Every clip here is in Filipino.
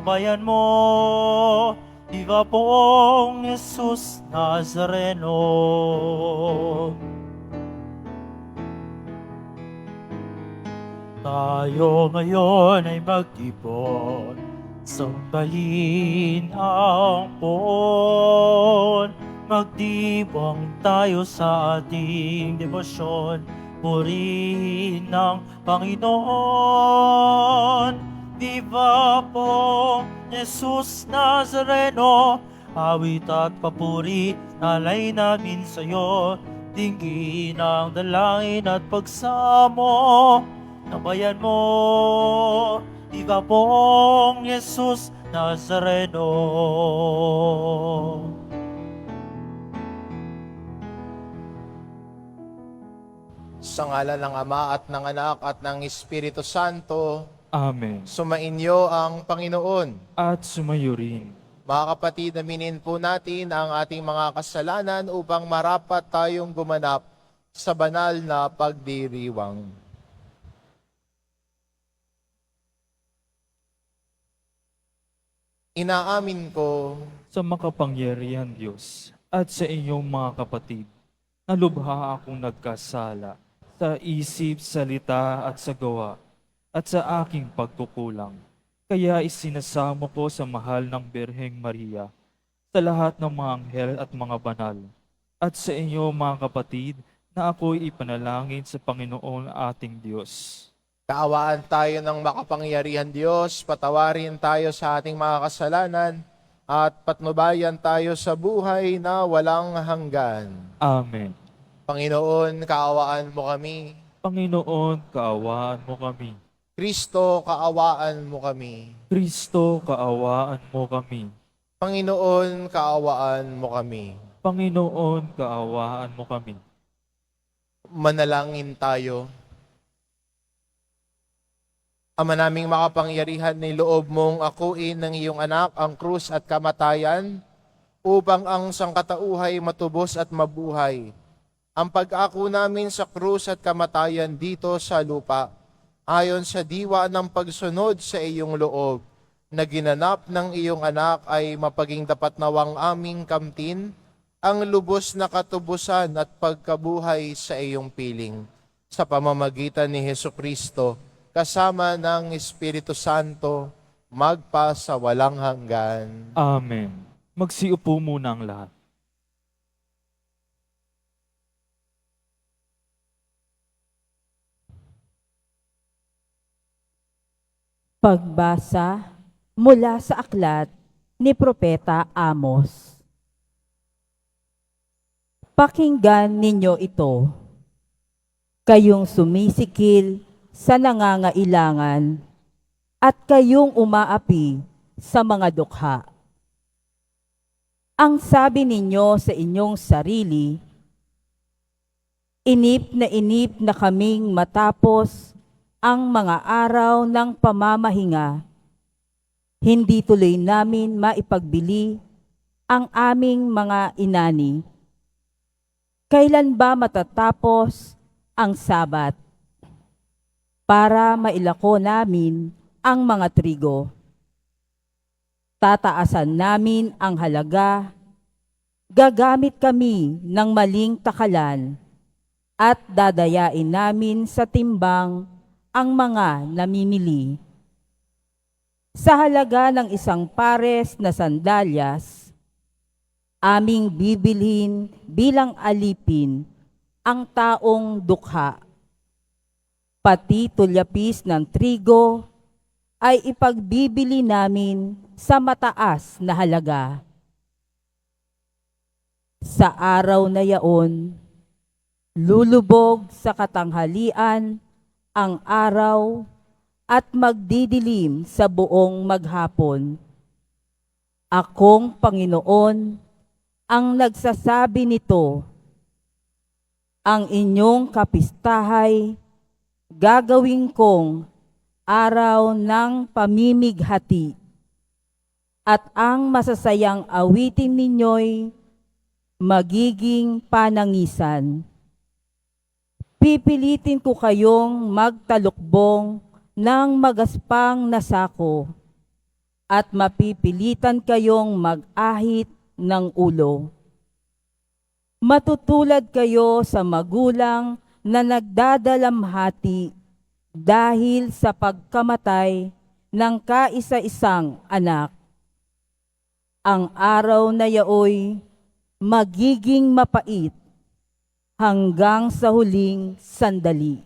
bayan mo, Diva pong Jesus Nazareno. Tayo ngayon ay magtipon, sambahin ang poon. Magdibang tayo sa ating debosyon, purihin ng Panginoon. Viva po Jesus Nazareno, awit at papuri, alay namin sa'yo. Dinggin ang dalangin at pagsamo ng bayan mo, Diva pong Jesus Nazareno. Sa ngalan ng Ama at ng Anak at ng Espiritu Santo, Amen. sumainyo ang Panginoon. At sumayo rin. Mga kapatid, aminin po natin ang ating mga kasalanan upang marapat tayong gumanap sa banal na pagdiriwang. Inaamin ko Sa makapangyarihan Diyos at sa inyong mga kapatid, na lubha akong nagkasala sa isip, salita at sa gawa at sa aking pagkukulang. Kaya isinasamo ko sa mahal ng Birheng Maria, sa lahat ng mga anghel at mga banal, at sa inyo mga kapatid, na ako'y ipanalangin sa Panginoon ating Diyos. kaawaan tayo ng makapangyarihan Diyos, patawarin tayo sa ating mga kasalanan, at patnubayan tayo sa buhay na walang hanggan. Amen. Panginoon, kaawaan mo kami. Panginoon, kaawaan mo kami. Kristo, kaawaan mo kami. Kristo, kaawaan mo kami. Panginoon, kaawaan mo kami. Panginoon, kaawaan mo kami. Manalangin tayo. Ama naming makapangyarihan, niloob mong akuin ng iyong anak ang krus at kamatayan upang ang sangkatauhay matubos at mabuhay. Ang pag-ako namin sa krus at kamatayan dito sa lupa, ayon sa diwa ng pagsunod sa iyong loob, na ginanap ng iyong anak ay mapaging dapat nawang aming kamtin, ang lubos na katubusan at pagkabuhay sa iyong piling. Sa pamamagitan ni Hesukristo, kasama ng Espiritu Santo, magpa sa walang hanggan. Amen. Magsiupo muna ang lahat. Pagbasa mula sa aklat ni Propeta Amos. Pakinggan ninyo ito, kayong sumisikil sa nangangailangan at kayong umaapi sa mga dukha. Ang sabi ninyo sa inyong sarili, inip na kaming matapos ang mga araw ng pamamahinga, hindi tuloy namin maipagbili ang aming mga inani. Kailan ba matatapos ang Sabat para mailako namin ang mga trigo? Tataasan namin ang halaga, gagamit kami ng maling takalan, at dadayain namin sa timbang ang mga namimili. Sa halaga ng isang pares na sandalyas, aming bibilhin bilang alipin ang taong dukha. Pati tulyapis ng trigo ay ipagbibili namin sa mataas na halaga. Sa araw na yaon, lulubog sa katanghalian ang araw at magdidilim sa buong maghapon. Akong Panginoon ang nagsasabi nito. Ang inyong kapistahay gagawin kong araw ng pamimighati, at ang masasayang awitin ninyo'y magiging panangisan. Pipilitin ko kayong magtalukbong ng magaspang na sako at mapipilitan kayong mag-ahit ng ulo. Matutulad kayo sa magulang na nagdadalamhati dahil sa pagkamatay ng kaisa-isang anak. Ang araw na yaoy magiging mapait hanggang sa huling sandali.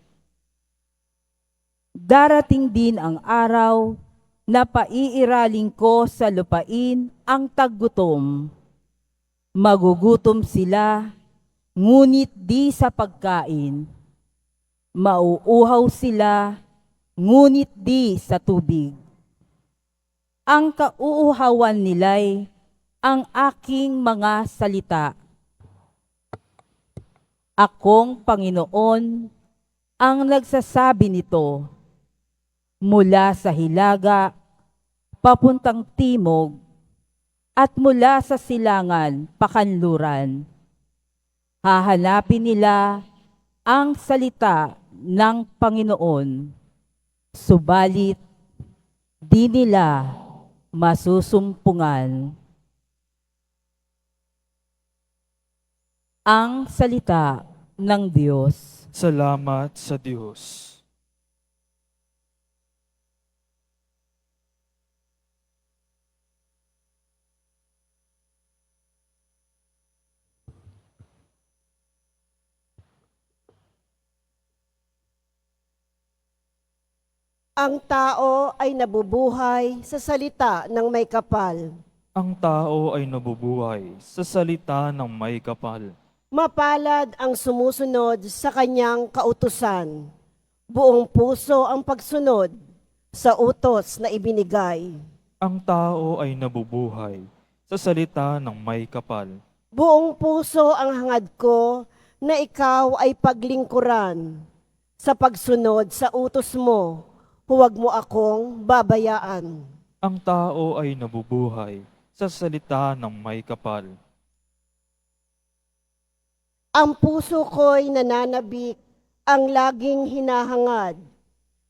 Darating din ang araw na paiiraling ko sa lupain ang taggutom. Magugutom sila, ngunit di sa pagkain. Mauuhaw sila, ngunit di sa tubig. Ang kauuhawan nila'y ang aking mga salita. Akong Panginoon ang nagsasabi nito. Mula sa hilaga, papuntang timog, at mula sa silangan, pakanluran. Hahanapin nila ang salita ng Panginoon, subalit di nila masusumpungan. Ang salita ng Diyos. Salamat sa Diyos. Ang tao ay nabubuhay sa salita ng may kapal. Ang tao ay nabubuhay sa salita ng may kapal. Mapalad ang sumusunod sa kanyang kautusan. Buong puso ang pagsunod sa utos na ibinigay. Ang tao ay nabubuhay sa salita ng may kapal. Buong puso ang hangad ko na ikaw ay paglingkuran. Sa pagsunod sa utos mo, huwag mo akong babayaan. Ang tao ay nabubuhay sa salita ng may kapal. Ang puso ko'y nananabik, ang laging hinahangad.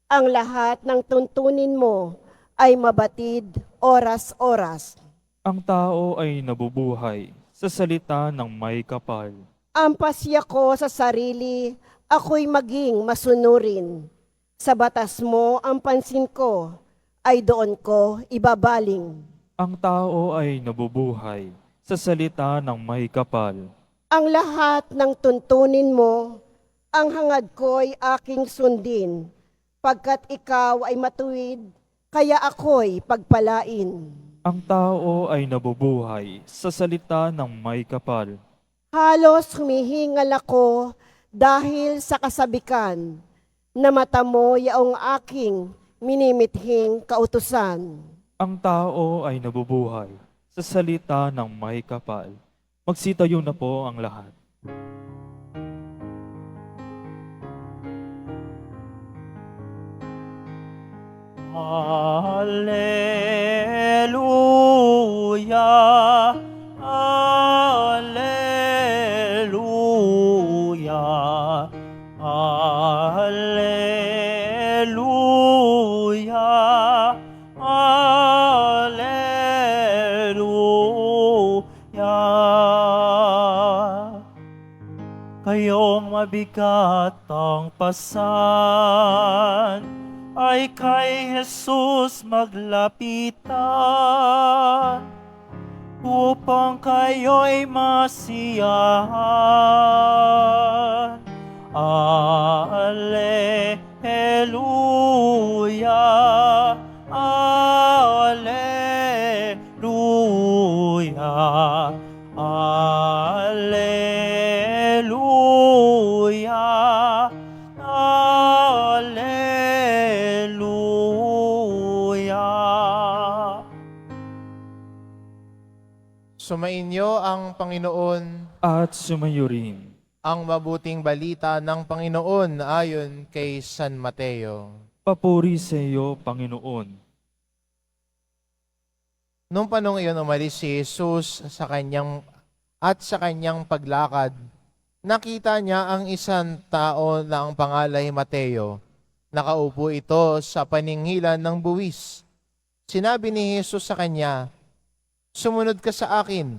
Ang lahat ng tuntunin mo ay mabatid oras-oras. Ang tao ay nabubuhay sa salita ng may kapal. Ang pasya ko sa sarili, ako'y maging masunurin. Sa batas mo ang pansin ko, ay doon ko ibabaling. Ang tao ay nabubuhay sa salita ng may kapal. Ang lahat ng tuntunin mo, ang hangad ko'y aking sundin. Pagkat ikaw ay matuwid, kaya ako'y pagpalain. Ang tao ay nabubuhay sa salita ng may kapal. Halos humihingal ako dahil sa kasabikan na mata mo yaong aking minimithing kautusan. Ang tao ay nabubuhay sa salita ng may kapal. Magsitayo na po ang lahat. Alleluia, alleluia, alleluia, alleluia. Kayong mabigat ang pasan, ay kay Jesus maglapitan, upang kayo'y masiyahan. Alleluia, alleluia, alleluia, alleluia. Sumainyo ang Panginoon. At sumayo rin. Ang mabuting balita ng Panginoon ayon kay San Mateo. Papuri sa iyo, Panginoon. Nung panong iyon umalis si Jesus sa kanyang paglakad, nakita niya ang isang tao na ang pangalay Mateo. Nakaupo ito sa paninghilan ng buwis. Sinabi ni Jesus sa kanya, "Sumunod ka sa akin."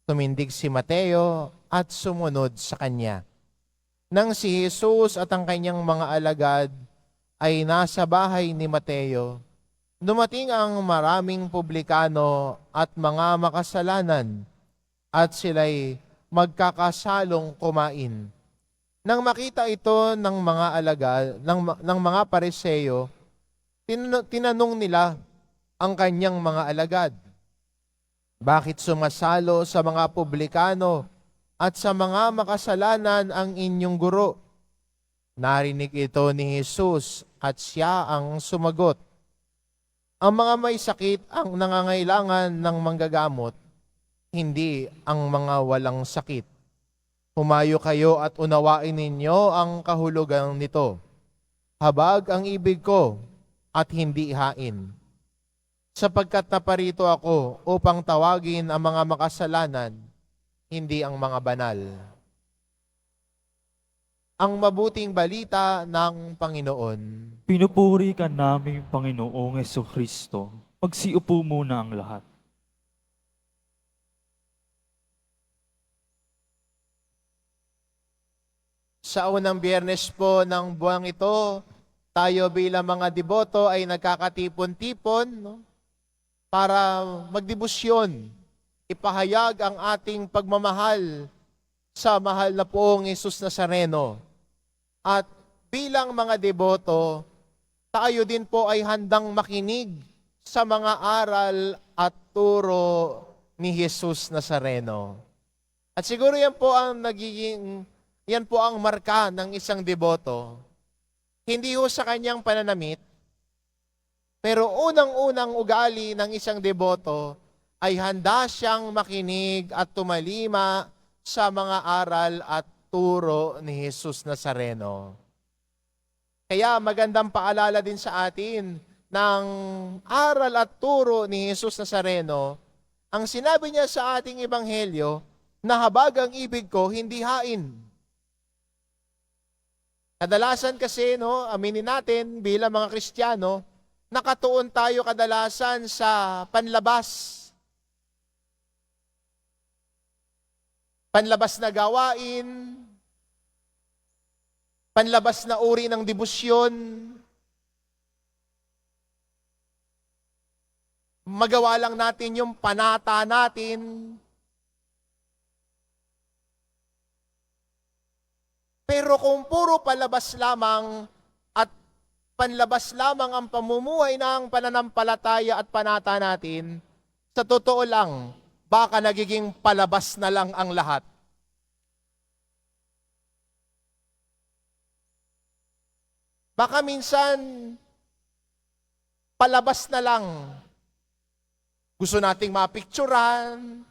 Tumindig si Mateo at sumunod sa kanya. Nang si Jesus at ang kanyang mga alagad ay nasa bahay ni Mateo, dumating ang maraming publikano at mga makasalanan at sila'y magkakasalong kumain. Nang makita ito ng mga alagad, ng mga Pariseo, tinanong nila ang kanyang mga alagad, "Bakit sumasalo sa mga publikano at sa mga makasalanan ang inyong guro?" Narinig ito ni Jesus at siya ang sumagot, "Ang mga may sakit ang nangangailangan ng manggagamot, hindi ang mga walang sakit. Humayo kayo at unawain ninyo ang kahulugan nito. Habag ang ibig ko at hindi hain. Sapagkat naparito ako upang tawagin ang mga makasalanan, hindi ang mga banal." Ang mabuting balita ng Panginoon. Pinupuri ka namin, Panginoong Jesucristo. Magsiupo muna ang lahat. Sa unang Biyernes po ng buwang ito, tayo bilang mga deboto ay nagkakatipon-tipon, no, para magdebosyon, ipahayag ang ating pagmamahal sa mahal na poong Jesus Nazareno. At bilang mga deboto, tayo din po ay handang makinig sa mga aral at turo ni Jesus Nazareno. At siguro yan po ang marka ng isang deboto. Hindi ho sa kanyang pananamit, pero unang-unang ugali ng isang deboto ay handa siyang makinig at tumalima sa mga aral at turo ni Jesus Nazareno. Kaya magandang paalala din sa atin ng aral at turo ni Jesus Nazareno. Ang sinabi niya sa ating ebanghelyo, na habag ang ibig ko, hindi hain. Kadalasan kasi, no, aminin natin bilang mga Kristiyano, nakatuon tayo kadalasan sa panlabas. Panlabas na gawain, panlabas na uri ng debosyon, magawa lang natin yung panata natin. Pero kung puro palabas lamang at panlabas lamang ang pamumuhay ng pananampalataya at panata natin, sa totoo lang, baka nagiging palabas na lang ang lahat. Baka minsan, palabas na lang. Gusto nating mapicturan.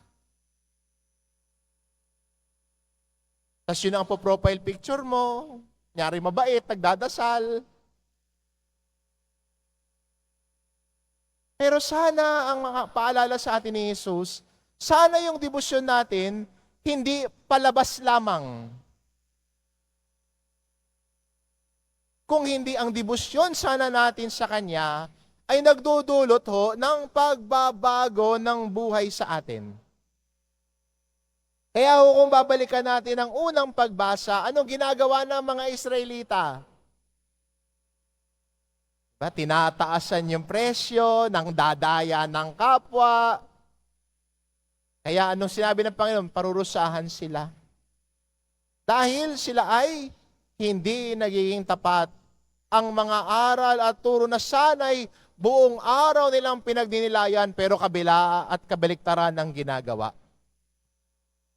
Tapos yun ang po-profile picture mo. Nyari mabait, nagdadasal. Pero sana ang mga paalala sa atin ni Jesus, sana yung debosyon natin, hindi palabas lamang. Kung hindi ang debosyon sana natin sa Kanya, ay nagdudulot ho ng pagbabago ng buhay sa atin. Kaya kung babalikan natin ang unang pagbasa, anong ginagawa ng mga Israelita? Tinataasan yung presyo, ng dadaya ng kapwa. Kaya anong sinabi ng Panginoon? Parurusahan sila. Dahil sila ay hindi nagiging tapat. Ang mga aral at turo na sana'y buong araw nilang pinagdinilayan pero kabila at kabaliktaran ang ginagawa.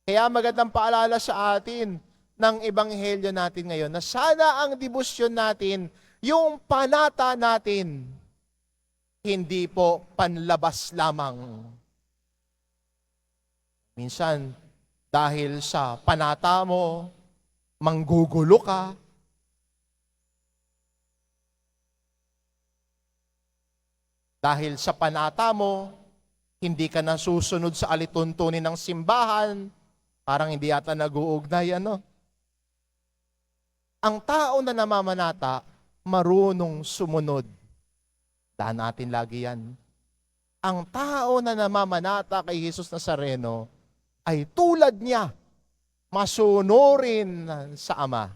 Kaya magandang paalala sa atin ng ebanghelyo natin ngayon na sana ang debosyon natin, yung panata natin, hindi po panlabas lamang. Minsan, dahil sa panata mo, manggugulo ka. Dahil sa panata mo, hindi ka nasusunod sa alituntunin ng simbahan, parang hindi yata nag-uugnay, ano? Ang tao na namamanata, marunong sumunod. Daan natin lagi yan. ang tao na namamanata kay Jesus Nazareno ay tulad niya, masunurin sa Ama.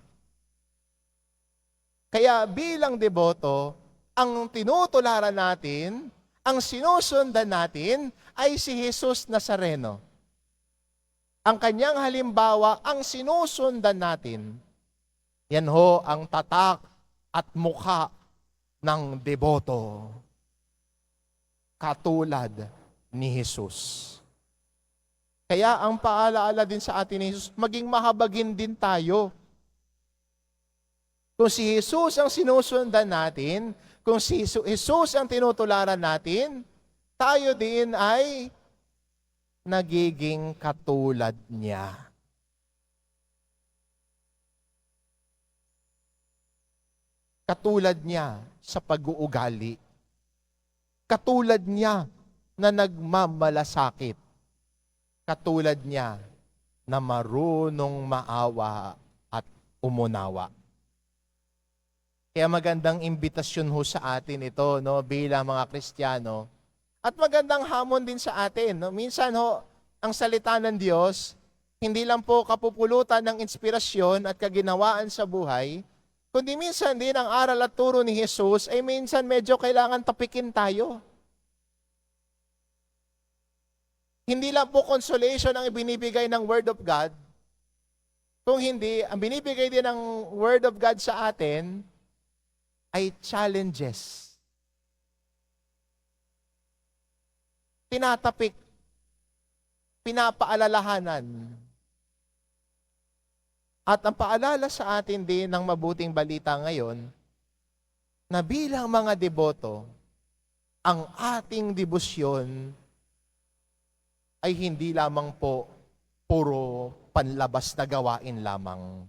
Kaya bilang deboto, ang tinutularan natin, ang sinusundan natin ay si Jesus Nazareno. Ang kanyang halimbawa, ang sinusundan natin. Yan ho ang tatak at mukha ng deboto. Katulad ni Jesus. Kaya ang paalaala din sa atin ni Jesus, maging mahabagin din tayo. Kung si Jesus ang sinusundan natin, kung si Jesus ang tinutularan natin, tayo din ay nagiging katulad niya. Katulad niya sa pag-uugali. Katulad niya na nagmamalasakit. Katulad niya na marunong maawa at umunawa. Kaya magandang imbitasyon ho sa atin ito, no, bilang mga Kristiyano. At magandang hamon din sa atin. No? Minsan ho, ang salita ng Diyos, hindi lang po kapupulutan ng inspirasyon at kaginawaan sa buhay, kundi minsan din ang aral at turo ni Jesus ay minsan medyo kailangan tapikin tayo. Hindi lang po consolation ang ibinibigay ng Word of God, kung hindi, ang binibigay din ng Word of God sa atin ay challenges. Tinatapik, pinapaalalahanan. At ang paalala sa atin din ng mabuting balita ngayon, na bilang mga deboto, ang ating debosyon ay hindi lamang po puro panlabas na gawain lamang.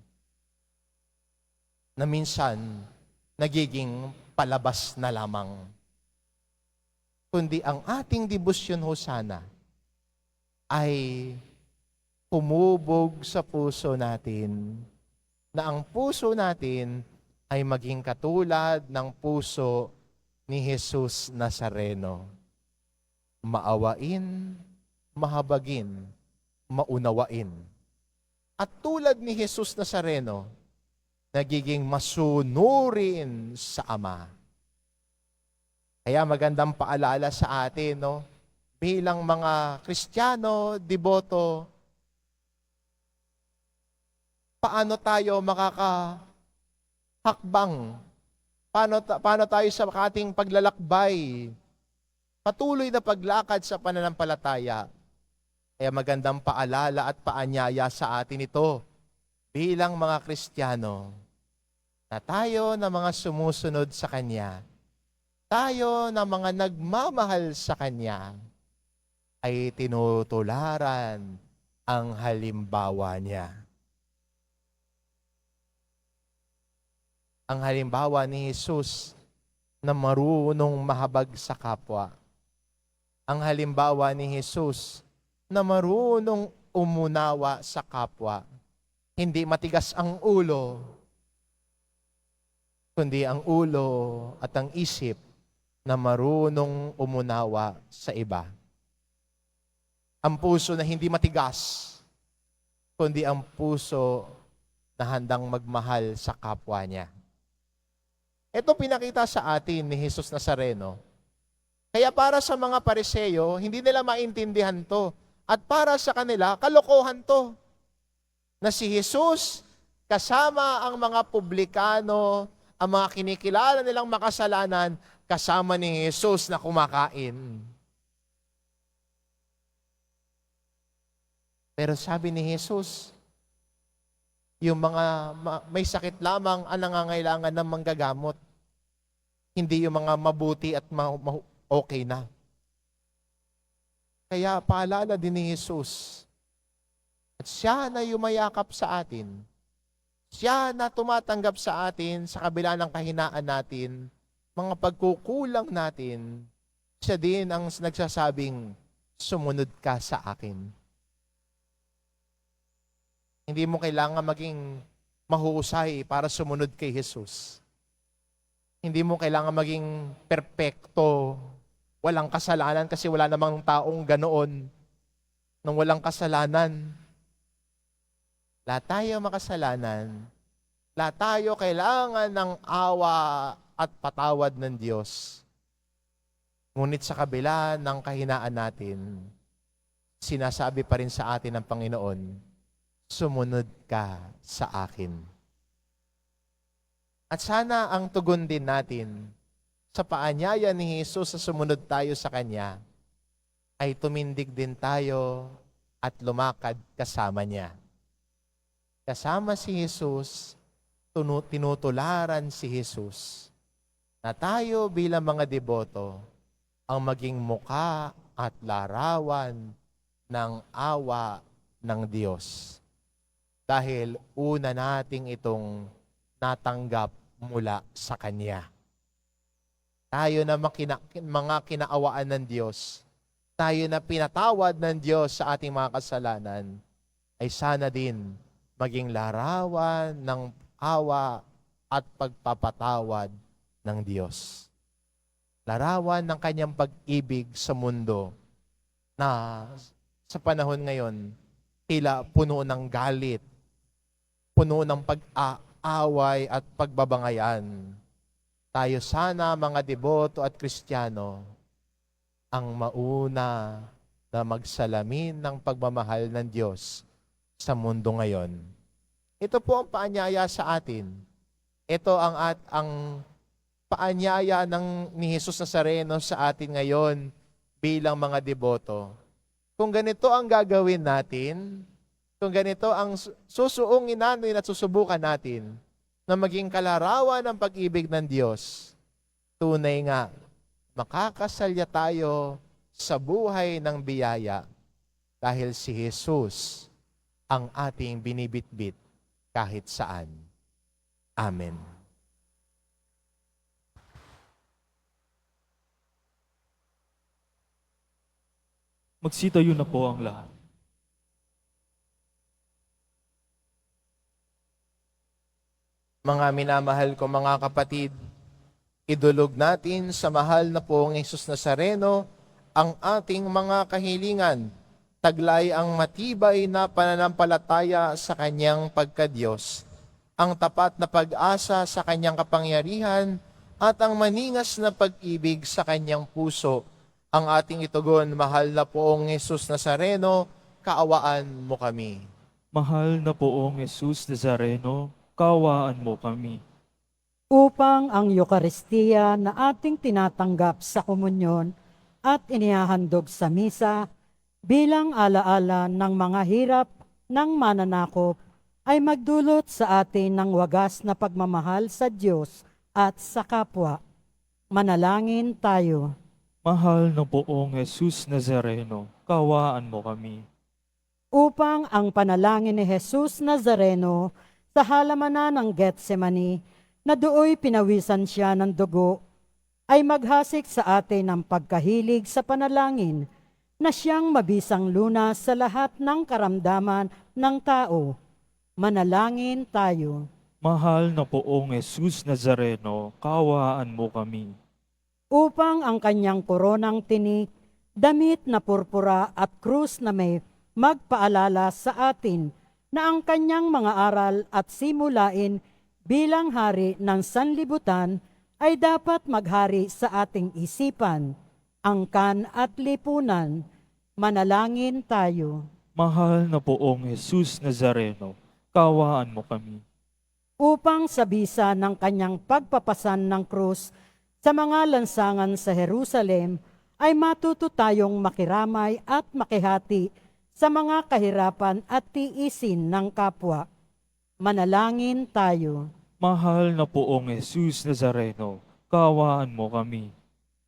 Na minsan, nagiging palabas na lamang. Kundi ang ating debosyon ho sana ay humubog sa puso natin, na ang puso natin ay maging katulad ng puso ni Jesus Nazareno. Maawain, mahabagin, maunawain. At tulad ni Jesus Nazareno, nagiging masunurin sa Ama. Kaya magandang paalala sa atin, no? Bilang mga Kristiyano, deboto, paano tayo makakahakbang? Paano tayo sa ating paglalakbay? Patuloy na paglakad sa pananampalataya. Kaya magandang paalala at paanyaya sa atin ito bilang mga Kristiyano, na tayo na mga sumusunod sa Kanya, tayo na mga nagmamahal sa Kanya, ay tinutularan ang halimbawa niya. Ang halimbawa ni Jesus na marunong mahabag sa kapwa. Ang halimbawa ni Jesus na marunong umunawa sa kapwa. Hindi matigas ang ulo, kundi ang ulo at ang isip na marunong umunawa sa iba. Ang puso na hindi matigas, kundi ang puso na handang magmahal sa kapwa niya. Ito pinakita sa atin ni Jesus Nazareno. Kaya para sa mga Pariseo, hindi nila maintindihan to. At para sa kanila, kalokohan to. Na si Jesus, kasama ang mga publikano, ang mga kinikilala nilang makasalanan, kasama ni Jesus na kumakain. Pero sabi ni Jesus, yung mga may sakit lamang ang nangangailangan ng manggagamot. Hindi yung mga mabuti at okay na. Kaya paalala din ni Jesus, at siya na yumayakap sa atin, siya na tumatanggap sa atin sa kabila ng kahinaan natin, mga pagkukulang natin, siya din ang nagsasabing, sumunod ka sa akin. Hindi mo kailangan maging mahusay para sumunod kay Jesus. Hindi mo kailangan maging perpekto walang kasalanan kasi wala namang taong ganoon nang walang kasalanan. Lahat tayo makasalanan. Lahat tayo kailangan ng awa at patawad ng Diyos. Ngunit sa kabila ng kahinaan natin, sinasabi pa rin sa atin ng Panginoon, sumunod ka sa akin. At sana ang tugon din natin sa paanyaya ni Jesus sa sumunod tayo sa Kanya, ay tumindig din tayo at lumakad kasama Niya. Kasama si Jesus, tinutularan si Jesus, na tayo bilang mga deboto, ang maging muka at larawan ng awa ng Diyos. Dahil una nating itong natanggap mula sa Kanya. Tayo na mga kinaawaan ng Diyos, tayo na pinatawad ng Diyos sa ating mga kasalanan, ay sana din maging larawan ng awa at pagpapatawad ng Diyos. Larawan ng Kanyang pag-ibig sa mundo na sa panahon ngayon, tila puno ng galit, puno ng pag-aaway at pagbabangayan. Tayo sana mga deboto at Kristiyano ang mauna na magsalamin ng pagmamahal ng Diyos sa mundo ngayon. Ito po ang paanyaya sa atin. Ito ang paanyaya ni Jesus Nazareno sa atin ngayon bilang mga deboto. Kung ganito ang gagawin natin, kung ganito ang susuungin natin at susubukan natin na maging kalarawan ng pag-ibig ng Diyos, tunay nga, makakasalya tayo sa buhay ng biyaya dahil si Jesus ang ating binibitbit kahit saan. Amen. Magsitayo na po ang lahat. Mga minamahal ko mga kapatid, idulog natin sa mahal na poong Jesus Nazareno ang ating mga kahilingan, taglay ang matibay na pananampalataya sa Kanyang pagka-Diyos, ang tapat na pag-asa sa Kanyang kapangyarihan, at ang maningas na pag-ibig sa Kanyang puso. Ang ating itugon, mahal na poong Jesus Nazareno, kaawaan mo kami. Mahal na poong Jesus Nazareno, kaawaan mo kami. Upang ang Eukaristiya na ating tinatanggap sa komunyon at inihahandog sa misa bilang alaala ng mga hirap ng mananakop ay magdulot sa atin ng wagas na pagmamahal sa Diyos at sa kapwa. Manalangin tayo. Mahal na poong Jesus Nazareno, kaawaan mo kami. Upang ang panalangin ni Jesus Nazareno sa halamanan ng Getsemani, na dooy pinawisan siya ng dugo, ay maghasik sa atin ng pagkahilig sa panalangin na siyang mabisang lunas sa lahat ng karamdaman ng tao. Manalangin tayo. Mahal na poong Jesus Nazareno, kaawaan mo kami. Upang ang kanyang koronang tinik, damit na purpura at krus na may magpaalala sa atin na ang kanyang mga aral at simulain bilang hari ng sanlibutan ay dapat maghari sa ating isipan, angkan at lipunan. Manalangin tayo. Mahal na poong Jesus Nazareno, kaawaan mo kami. Upang sa bisa ng kanyang pagpapasan ng krus sa mga lansangan sa Jerusalem, ay matuto tayong makiramay at makihati sa mga kahirapan at tiisin ng kapwa. Manalangin tayo. Mahal na poong Jesus Nazareno, kaawaan mo kami.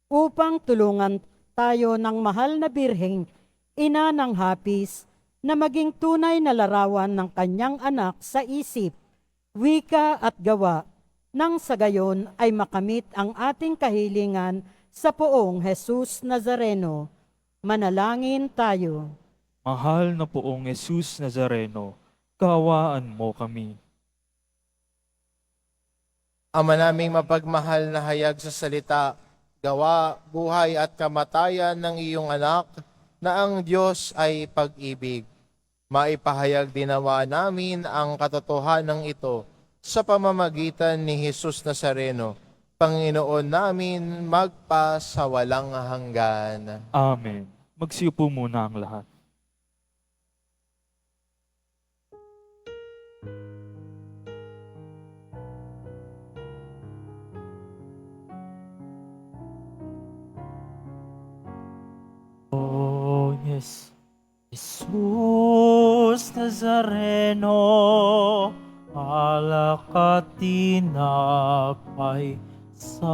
Upang tulungan tayo ng mahal na birheng, ina ng hapis, na maging tunay na larawan ng kanyang anak sa isip, wika at gawa, nang sa gayon ay makamit ang ating kahilingan sa poong Jesus Nazareno. Manalangin tayo. Mahal na poong Jesus Nazareno, kaawaan mo kami. Ama naming mapagmahal na hayag sa salita gawa, buhay at kamatayan ng iyong anak na ang Diyos ay pag-ibig. Maipahayag dinawa namin ang katotohanan ito sa pamamagitan ni Jesus Nazareno, Panginoon namin magpasawalang hanggan. Amen. Magsiupo muna ang lahat. Oh, yes. Jesus Nazareno, alak at tinapay sa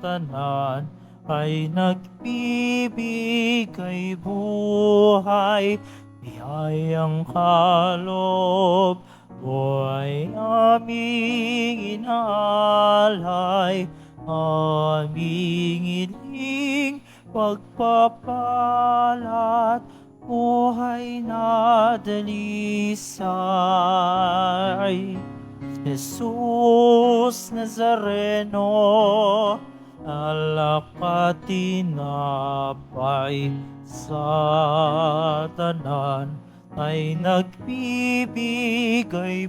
tanan ay nagbibigay buhay, biyayang kaloob o ay aming inaalay, aming iling pagpapalat, buhay na dalisay. Jesus Nazareno, alak at tinapay sa tanan ay nagbibigay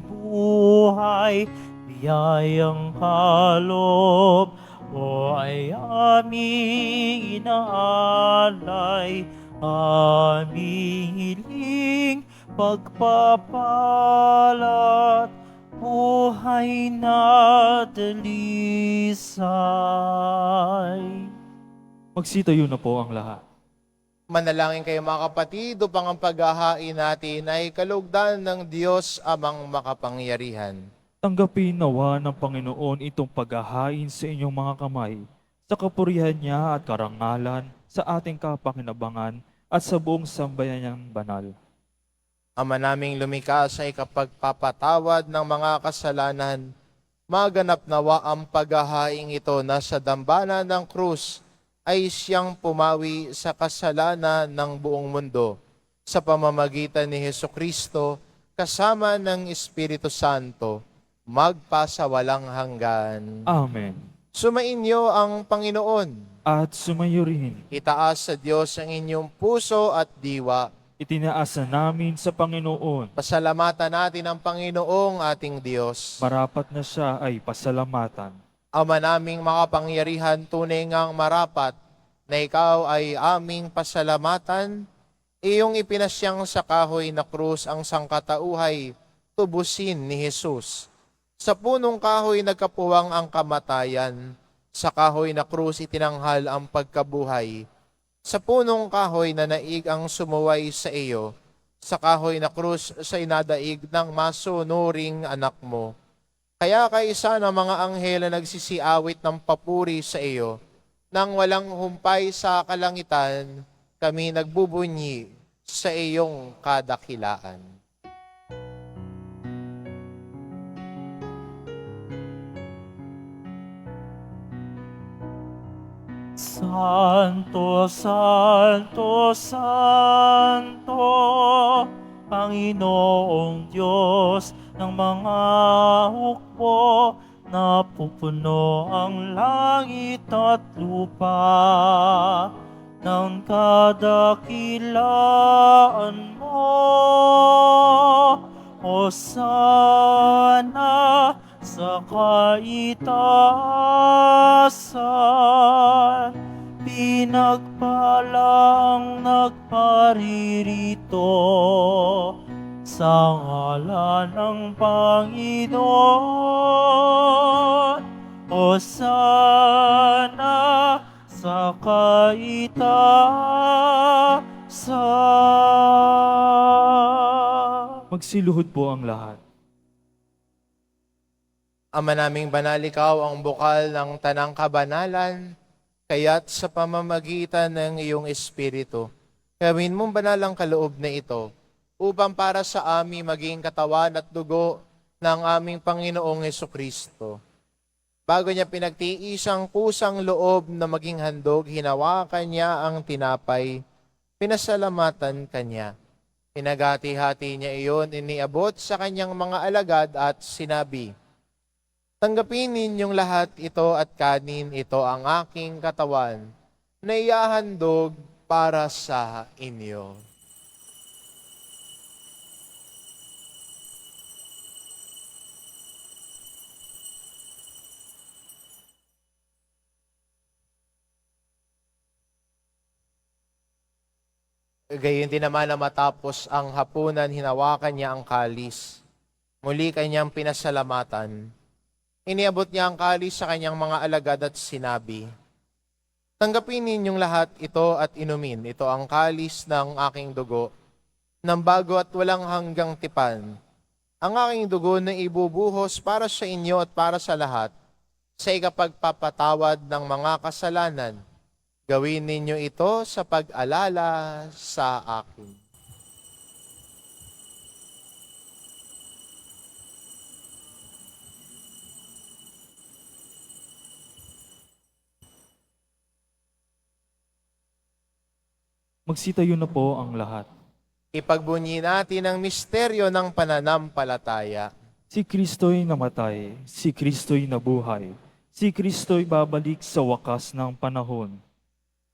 buhay, biyayang kaloob o ay aming inaalay, aming hiling pagpapalat, buhay na dalisay. Magsitayo na po ang lahat. Manalangin kayo mga kapatid upang ang paghahain natin ay kalugdan ng Diyos amang makapangyarihan. Tanggapin nawa ng Panginoon itong paghahain sa inyong mga kamay, sa kapurihan niya at karangalan, sa ating kapakinabangan at sa buong sambayan niyang banal. Ama naming lumikha sa ikapagpapatawad ng mga kasalanan, maganap nawa ang paghahaing ito na sa dambana ng krus ay siyang pumawi sa kasalanan ng buong mundo sa pamamagitan ni Hesukristo kasama ng Espiritu Santo, magpasawalang hanggan. Amen. Sumainyo ang Panginoon. At sumayo rin, Itaas sa Diyos ang inyong puso at diwa. itinaasa namin sa Panginoon. Pasalamatan natin ang Panginoong ating Diyos. Marapat na siya ay pasalamatan. Ama naming makapangyarihan, tunay ngang marapat na ikaw ay aming pasalamatan. Iyong ipinasyang sa kahoy na krus ang sangkatauhay, tubusin ni Jesus. Sa punong kahoy nagkapuwang ang kamatayan. Sa kahoy na krus itinanghal ang pagkabuhay. Sa punong kahoy na naig ang sumuway sa iyo. Sa kahoy na krus sa inadaig ng masunuring anak mo. Kaya kaisa ng mga anghel na nagsisiawit ng papuri sa iyo, nang walang humpay sa kalangitan, kami nagbubunyi sa iyong kadakilaan. Santo, Santo, Santo, Panginoong Diyos ng mga hukbo, napupuno ang langit at lupa ng kadakilaan mo. Hosana sa kaitaasan, pinagpalang nagparirito sa ngalan ng Panginoon. Hosana sa kaitaasan. Magsiluhod po ang lahat. Ama naming banal, ikaw ang bukal ng tanang kabanalan, kaya't sa pamamagitan ng iyong Espiritu, gawin mong banal ang kaloob na ito, upang para sa amin maging katawan at dugo ng aming Panginoong Hesukristo. Bago niya pinagtiis ang kusang loob na maging handog, hinawakan niya ang tinapay, pinasalamatan kanya. Pinagati-hati niya iyon, iniabot sa kanyang mga alagad at sinabi, Tanggapin ninyong lahat ito at kanin, ito ang aking katawan na ihahandog para sa inyo. Gayon din naman na matapos ang hapunan, hinawakan niya ang kalis. Muli kanyang pinasalamatan. Iniabot niya ang kalis sa kanyang mga alagad at sinabi, tanggapin ninyong lahat ito at inumin. Ito ang kalis ng aking dugo, ng bago at walang hanggang tipan. Ang aking dugo na ibubuhos para sa inyo at para sa lahat, sa ikapagpapatawad ng mga kasalanan. Gawin ninyo ito sa pag-alala sa akin. Magsitayo na po ang lahat. Ipagbunyi natin ang misteryo ng pananampalataya. Si Kristo'y namatay, si Kristo'y nabuhay, si Kristo'y babalik sa wakas ng panahon.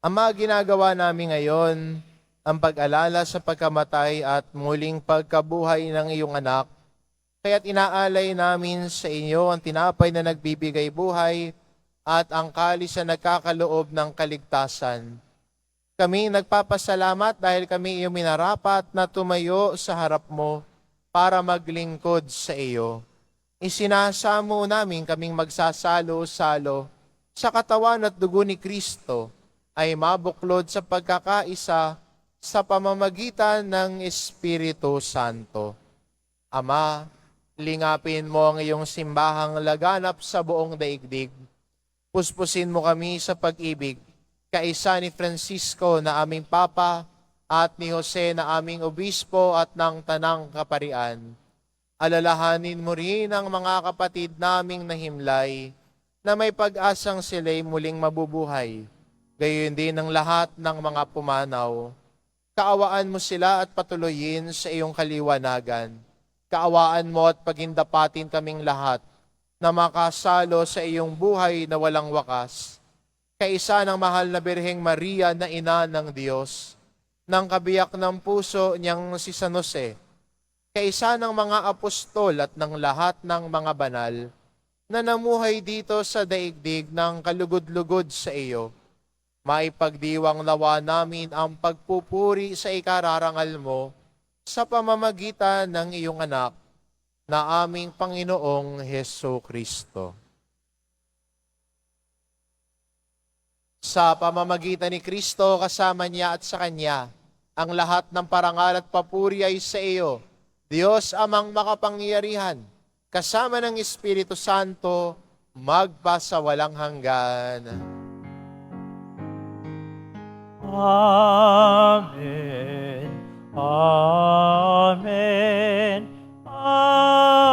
Ama, ginagawa namin ngayon ang pag-alala sa pagkamatay at muling pagkabuhay ng iyong anak. Kaya't inaalay namin sa inyo ang tinapay na nagbibigay buhay at ang kalis na nagkakaloob ng kaligtasan. Kami nagpapasalamat dahil kami iyong minarapat na tumayo sa harap mo para maglingkod sa iyo. Isinasamo namin kaming magsasalo-salo sa katawan at dugo ni Kristo ay mabuklod sa pagkakaisa sa pamamagitan ng Espiritu Santo. Ama, lingapin mo ang iyong simbahang laganap sa buong daigdig. Puspusin mo kami sa pag-ibig, kaisa ni Francisco na aming Papa at ni Jose na aming Obispo at ng Tanang Kaparian. Alalahanin mo rin ang mga kapatid naming nahimlay na may pag-asang sila'y muling mabubuhay. Gayon din ang lahat ng mga pumanaw. Kaawaan mo sila at patuloyin sa iyong kaliwanagan. Kaawaan mo at pagindapatin kaming lahat na makasalo sa iyong buhay na walang wakas. Kaisa ng mahal na Birheng Maria na ina ng Diyos, ng kabiyak ng puso niyang si San Jose, kaisa ng mga apostol at ng lahat ng mga banal na namuhay dito sa daigdig ng kalugod-lugod sa iyo. Maipagdiwang nawa namin ang pagpupuri sa ikararangal mo sa pamamagitan ng iyong anak na aming Panginoong Heso Kristo. Sa pamamagitan ni Kristo, kasama niya at sa Kanya, ang lahat ng parangal at papuri ay sa iyo, Diyos amang makapangyarihan, kasama ng Espiritu Santo, magpasawalang hanggan. Amen. Amen. Amen.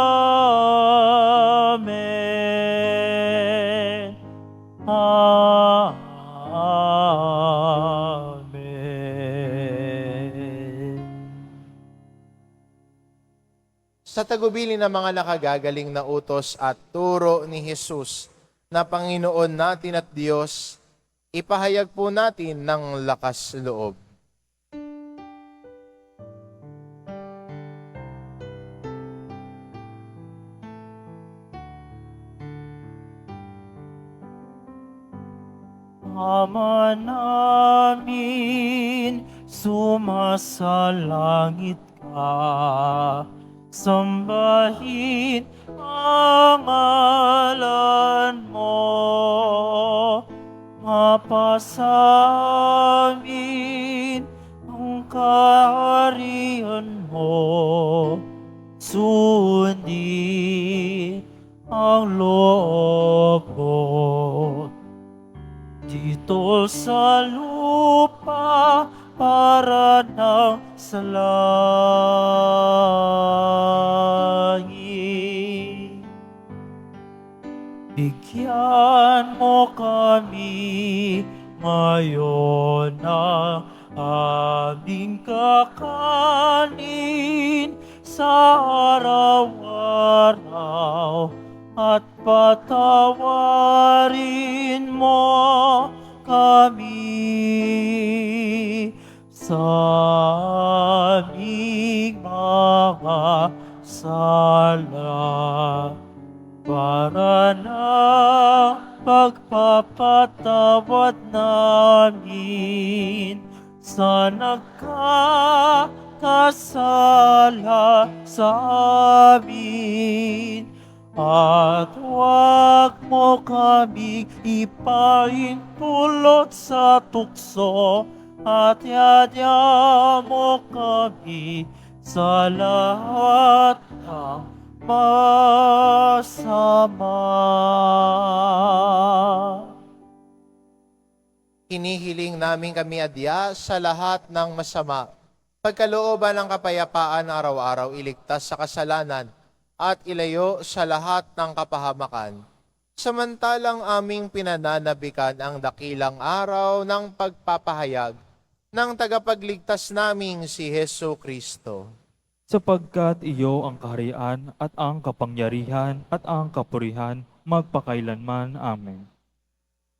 Amen. Sa tagubilin ng mga nakagagaling na utos at turo ni Jesus na Panginoon natin at Diyos, ipahayag po natin ng lakas loob. Ama namin, sumasalangit ka, sambahin ang ngalan mo, mapasamin ang kaharian mo, sundin ang loob mo. Dito sa lupa para ng sa langit. Bigyan mo kami ngayon ng aming kakanin sa araw-araw. at patawarin mo kami sa aming mga sala para na pagpapatawad namin sa nagkakasala sa amin. At huwag mo kaming ipaintulot sa tukso at yadya mo kami sa lahat ng masama. Hinihiling namin kami adya sa lahat ng masama. Pagkalooban ng kapayapaan araw-araw iligtas sa kasalanan at ilayo sa lahat ng kapahamakan. Samantalang aming pinananabikan ang dakilang araw ng pagpapahayag ng tagapagligtas naming si Hesu Kristo. Sapagkat iyo ang kaharian at ang kapangyarihan at ang kapurihan magpakailanman. Amen.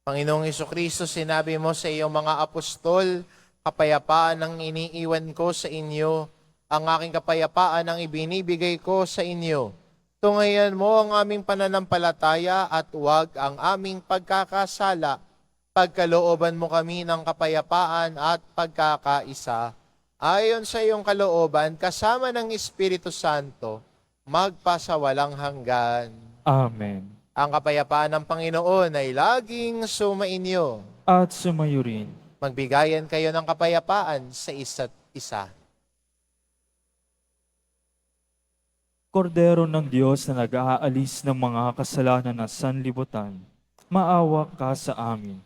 Panginoong Kristo, sinabi mo sa iyong mga apostol, kapayapaan ang iniiwan ko sa inyo, ang aking kapayapaan ang ibinibigay ko sa inyo. Tungayan mo ang aming pananampalataya at huwag ang aming pagkakasala. Pagkalooban mo kami ng kapayapaan at pagkakaisa. Ayon sa iyong kalooban, kasama ng Espiritu Santo, magpasawalang hanggan. Amen. Ang kapayapaan ng Panginoon ay laging sumainyo. At sumayo rin. Magbigayan kayo ng kapayapaan sa isa't isa. Kordero ng Diyos na nag-aalis ng mga kasalanan ng sanlibutan, maawa ka sa amin.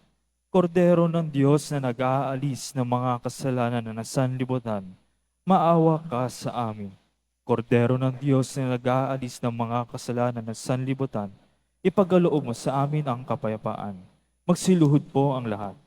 Kordero ng Diyos na nag-aalis ng mga kasalanan ng sanlibutan, maawa ka sa amin. Kordero ng Diyos na nag-aalis ng mga kasalanan ng sanlibutan, ipagaloob mo sa amin ang kapayapaan. Magsiluhod po ang lahat.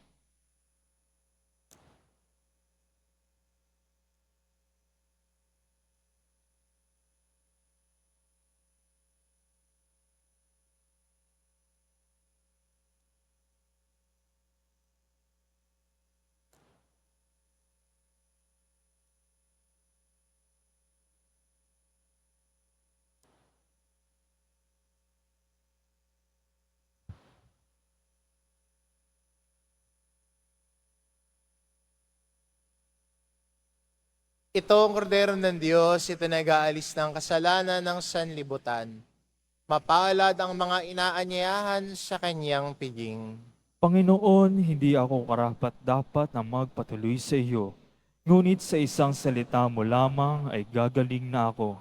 Ito ang kordero ng Diyos, ito nag-aalis ng kasalanan ng sanlibutan. Mapalad ang mga inaanyayahan sa kanyang piging. Panginoon, hindi ako karapat-dapat na magpatuloy sa iyo, ngunit sa isang salita mo lamang ay gagaling na ako.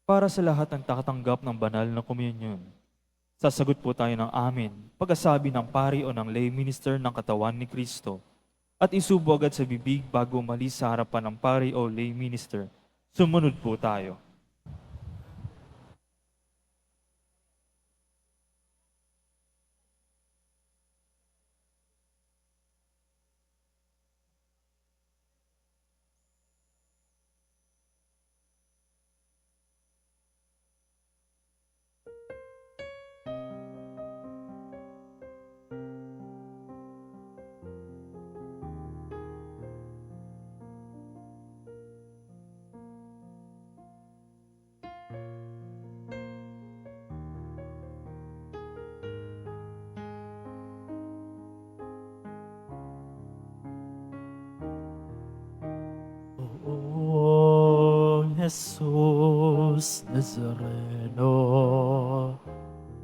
Para sa lahat ng takatanggap ng banal na komunyon, sasagot po tayo ng amin, pagkasabi ng pari o ng lay minister ng katawan ni Kristo, at isubo agad sa bibig bago umalis sa harapan ng pari o lay minister. Sumunod po tayo. O Jesus Nazareno,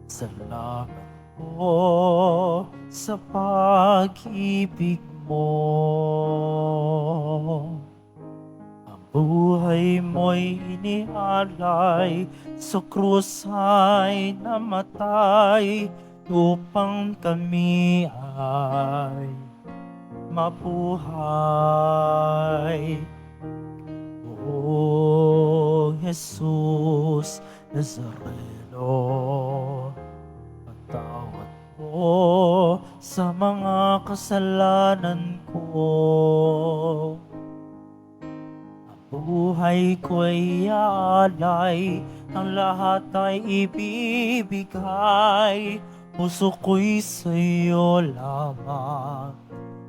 salamat po sa pag-ibig mo. Ang buhay mo'y inialay, sa krus ay namatay, upang kami ay mabuhay. O Jesus Nazareno, patawad po sa mga kasalanan ko. Ang buhay ko'y iaalay, ang lahat ay ibibigay. Puso ko'y sa'yo lamang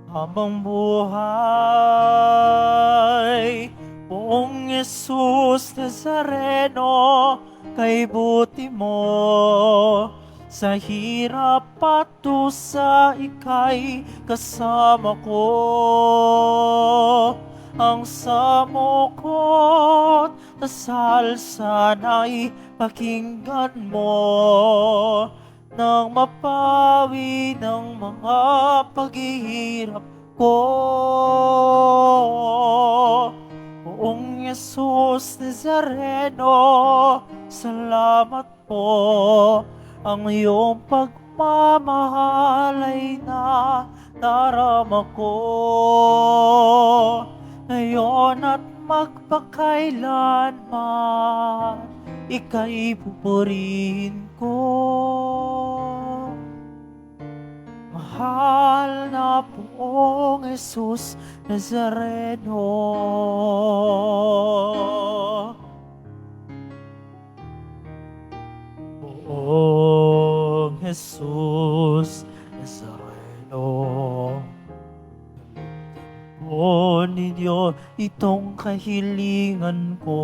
habang buhay. Poong Jesus Nazareno, kay buti mo, sa hirap at dusa ika'y kasama ko. Ang samo ko't dasal sana'y pakinggan mo, nang mapawi ng mga paghihirap ko. Poong Jesus Nazareno, salamat po. Ang iyong pagmamahal ay nadarama ko. Ngayon at magpakailanman, ika'y pupurihin ko. Mahal na Poong Jesus Nazareno, Poong Jesus Nazareno, po ninyo itong kahilingan ko.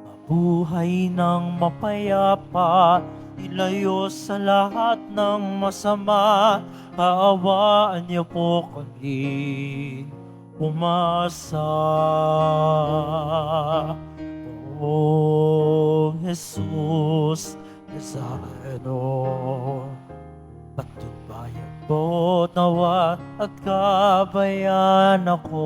Mabuhay ng mapayapa, ilayo sa lahat ng masama. Kaawaan niyo po kami umasa. Poong Jesus Nazareno, patnubayan po nawa at gabayan ako.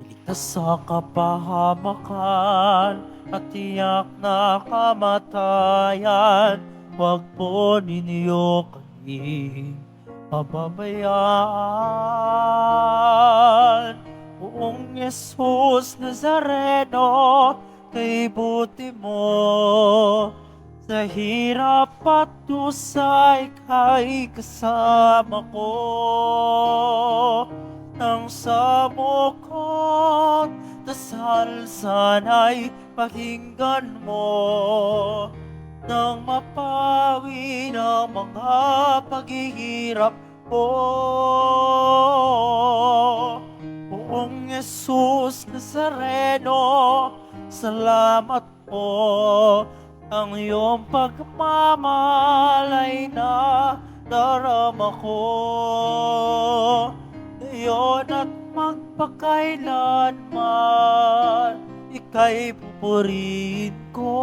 Iligtas sa kapahamakan at tiyak na kamatayan, huwag po ninyo kami pababayaan. Poong Jesus Nazareno, kay buti mo, sa hirap at dusa ika'y kasama ko. Nang samo ko't dasal sana'y pakinggan mo, nang mapawi ng mga paghihirap ko. Poong Jesus Nazareno, salamat po. Ang iyong pagmamahal ay nadarama ko. Ngayon at magpakailanman, ika'y pupurihin ko.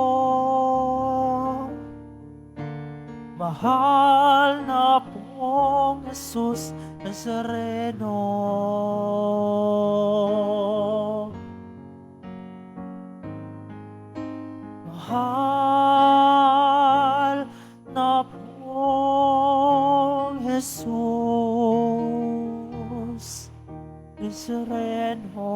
Mahal na Poong Jesus Nazareno, mahal na Poong Jesus Nazareno.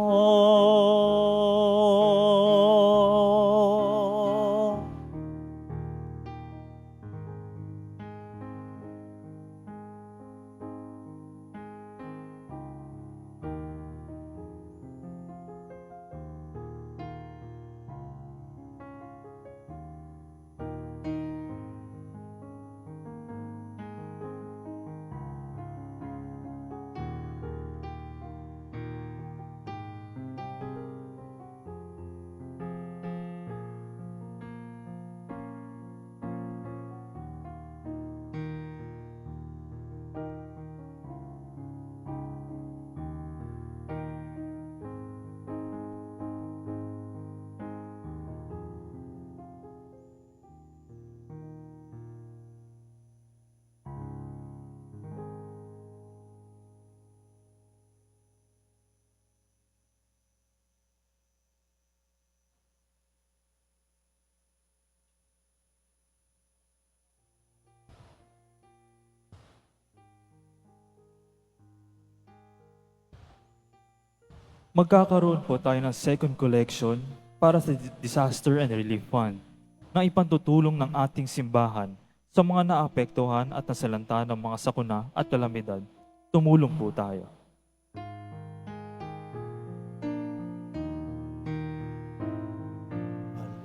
Magkakaroon po tayo ng second collection para sa Disaster and Relief Fund na ipantutulong ng ating simbahan sa mga naapektuhan at nasalanta ng mga sakuna at kalamidad. Tumulong po tayo.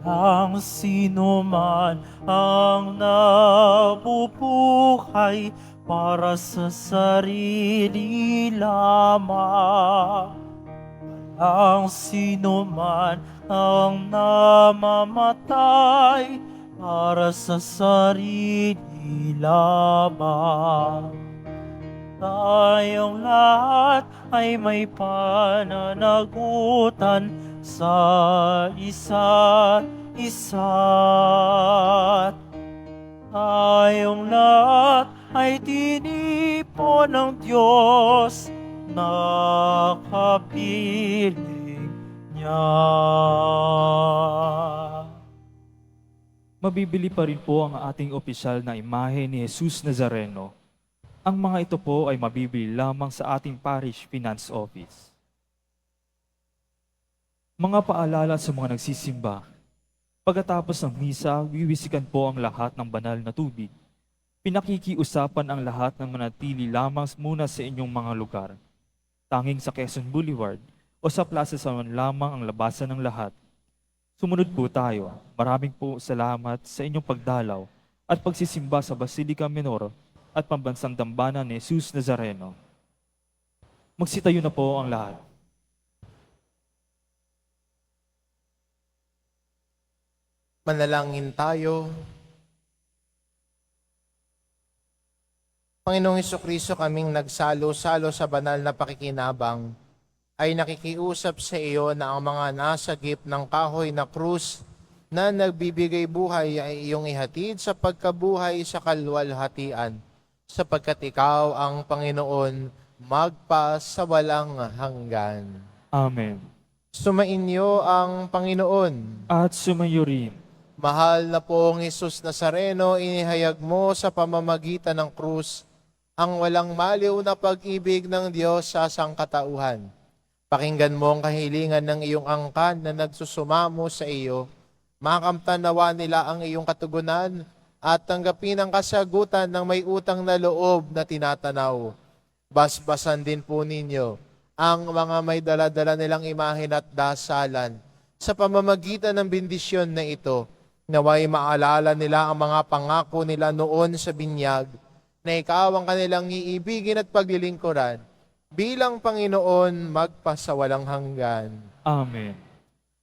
Walang sino man ang nabubuhay para sa sarili lamang. Walang sino man ang namamatay para sa sarili lamang. Tayong lahat ay may pananagutan sa isa't isa. Tayong lahat ay tinipon ng Diyos na kapiling niya. Mabibili pa rin po ang ating opisyal na imahe ni Jesus Nazareno. Ang mga ito po ay mabibili lamang sa ating Parish Finance Office. Mga paalala sa mga nagsisimba. Pagkatapos ng misa, wiwisikan po ang lahat ng banal na tubig. Pinakikiusapan ang lahat ng manatili lamang muna sa inyong mga lugar. Tanging sa Quezon Boulevard o sa Plaza San lamang ang labasan ng lahat. Sumunod po tayo. Maraming po salamat sa inyong pagdalaw at pagsisimba sa Basilica Minor at Pambansang Dambana ni Jesus Nazareno. Magsitayo na po ang lahat. Manalangin tayo. Panginoong Hesukristo, kaming nagsalo-salo sa banal na pakikinabang, ay nakikiusap sa iyo na ang mga nasagip ng kahoy na krus na nagbibigay buhay ay iyong ihatid sa pagkabuhay sa kalwalhatian, sapagkat ikaw ang Panginoon magpa sa walang hanggan. Amen. Sumainyo ang Panginoon. At sumayo rin. Mahal na pong Jesus Nazareno, inihayag mo sa pamamagitan ng krus ang walang maliw na pag-ibig ng Diyos sa sangkatauhan. Pakinggan mo ang kahilingan ng iyong angkan na nagsusumamo sa iyo. Makamtan nawa nila ang iyong katugunan at tanggapin ang kasagutan ng may utang na loob na tinatanaw. Basbasan din po ninyo ang mga may dala-dala nilang imahen at dasalan sa pamamagitan ng bendisyon na ito. Naway maalala nila ang mga pangako nila noon sa binyag na ikaw ang kanilang iibigin at paglilingkuran bilang Panginoon magpasawalang hanggan. Amen.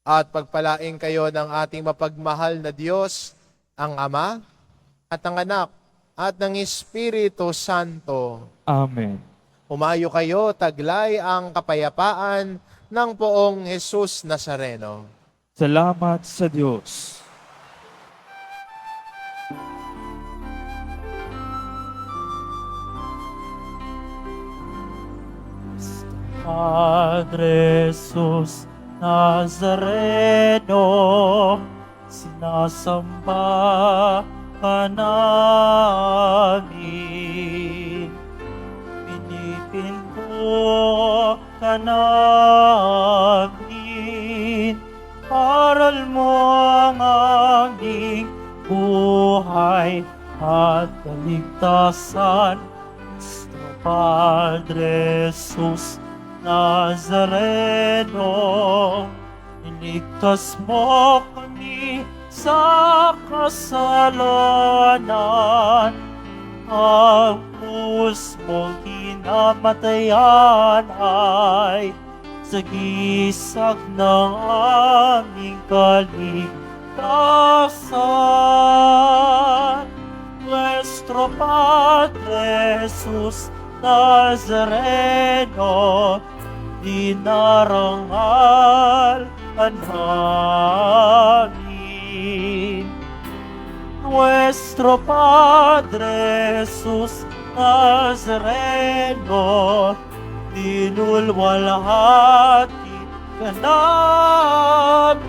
At pagpalain kayo ng ating mapagmahal na Diyos, ang Ama at ang Anak at ng Espiritu Santo. Amen. Humayo kayo, taglay ang kapayapaan ng poong Jesus Nazareno. Salamat sa Diyos. Padre Jesus Nazareno, sinasamba ka namin. Pinipinto ka namin. Aral mo ang aming buhay at kaligtasan. Nuestro Padre Jesus Nazareno, iligtas mo kami sa kasalanan. Ang krus mong hinamatayan ay sagisag ng aming kaligtasan. Nuestro Padre Jesus Nazareno, dinarangal ka namin. Nuestro Padre Jesus Nazareno, dinulwalhati ka namin.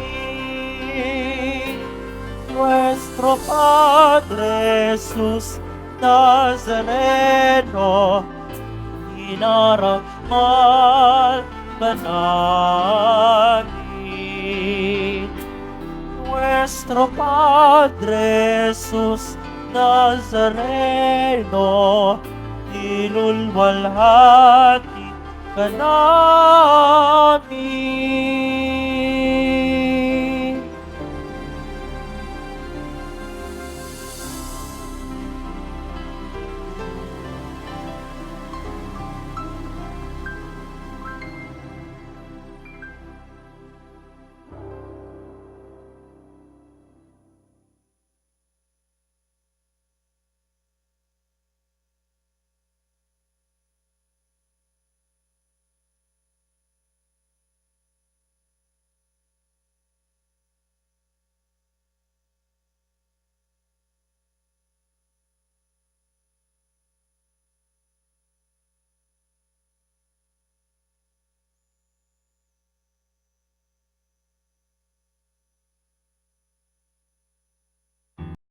Nuestro Padre Jesus Nazareno, dinarangal ka namin. Nuestro Padre Jesus Nazareno, nilulwalhati ka namin.